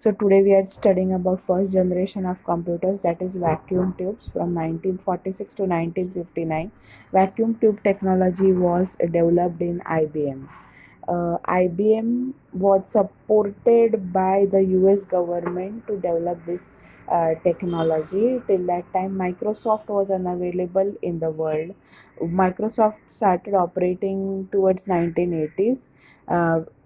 So today we are studying about first generation of computers, that is vacuum tubes from 1946 to 1959. Vacuum tube technology was developed in IBM. IBM was supported by the US government to develop this technology. Till that time, Microsoft was unavailable in the world. Microsoft started operating towards 1980s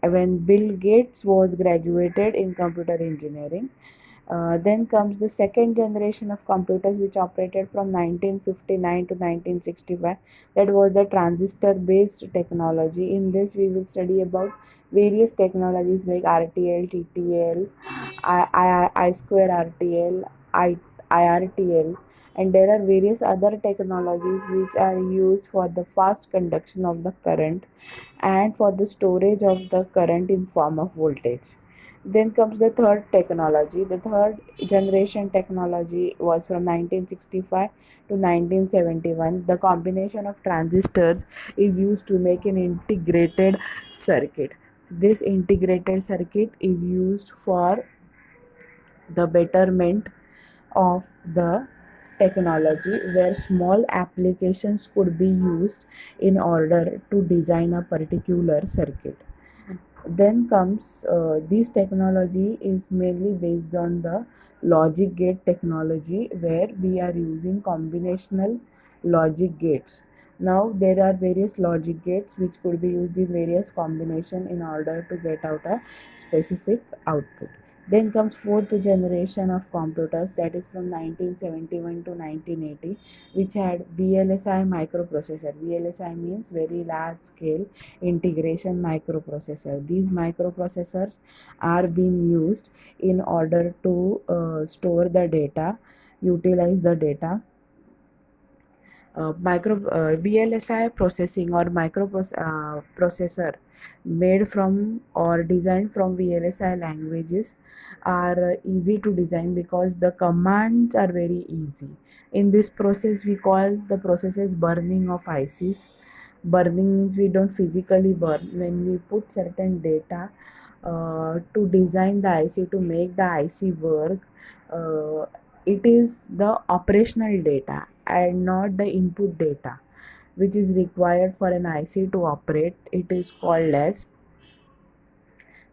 when Bill Gates was graduated in computer engineering. Then comes the second generation of computers, which operated from 1959 to 1965. That was the transistor based technology. In this, we will study about various technologies like RTL, TTL, I square RTL, IRTL, and there are various other technologies which are used for the fast conduction of the current and for the storage of the current in form of voltage. Then comes the third technology. The third generation technology was from 1965 to 1971. The combination of transistors is used to make an integrated circuit. This integrated circuit is used for the betterment of the technology, where small applications could be used in order to design a particular circuit. Then comes this technology is mainly based on the logic gate technology, where we are using combinational logic gates. Now there are various logic gates which could be used in various combination in order to get out a specific output. Then comes fourth generation of computers, that is from 1971 to 1980, which had VLSI microprocessor. VLSI means very large scale integration microprocessor. These microprocessors are being used in order to store the data, utilize the data. VLSI processing or processor made from or designed from VLSI languages are easy to design because the commands are very easy. In this process, we call the process as burning of ICs. Burning means we don't physically burn. When we put certain data to design the IC, to make the IC work, uh, it is the operational data and not the input data which is required for an IC to operate. It is called as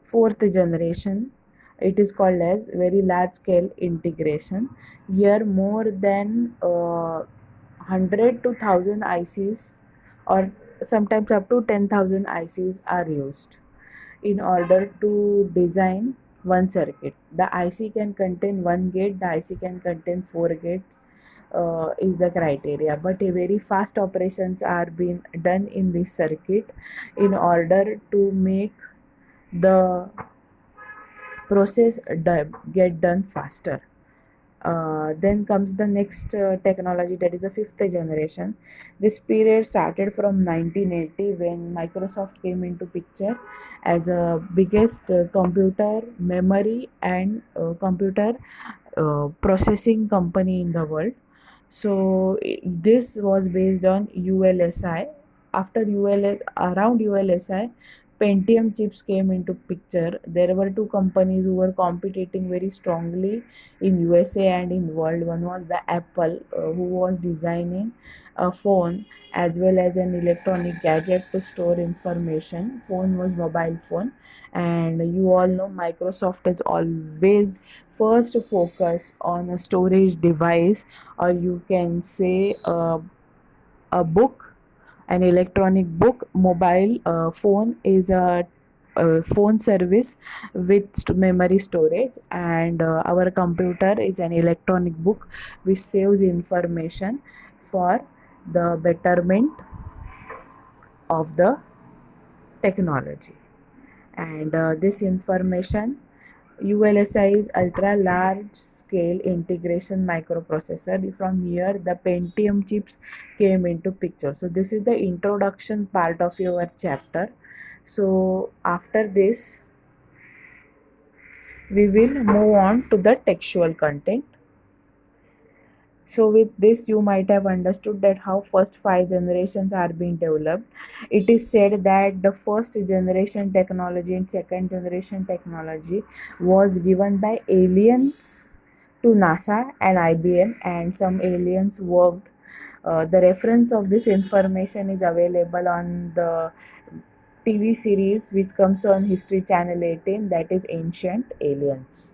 fourth generation. It is called as very large scale integration. Here more than 100 to 1000 ICs, or sometimes up to 10,000 ICs are used in order to design one circuit. The IC can contain one gate, the IC can contain four gates, is the criteria. But a very fast operations are being done in this circuit in order to make the process get done faster. Then comes the next technology, that is the fifth generation. This period started from 1980 when Microsoft came into picture as a biggest computer memory and computer processing company in the world. So this was based on ULSI. After ULS, around ULSI, Pentium chips came into picture. There were two companies who were competing very strongly in USA and in world. One was the Apple, who was designing a phone as well as an electronic gadget to store information. Phone was mobile phone, and you all know Microsoft is always first focus on a storage device, or you can say a book, an electronic book. Mobile phone is a phone service with memory storage, and our computer is an electronic book which saves information for the betterment of the technology. And this information, ULSI is ultra large scale integration microprocessor. From here the Pentium chips came into picture. So this is the introduction part of your chapter. So after this we will move on to the textual content. So with this you might have understood that how first five generations are being developed. It is said that the first generation technology and second generation technology was given by aliens to NASA and IBM, and some aliens worked. The reference of this information is available on the TV series which comes on History Channel 18, that is Ancient Aliens.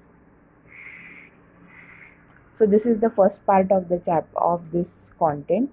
So this is the first part of the chap of this content.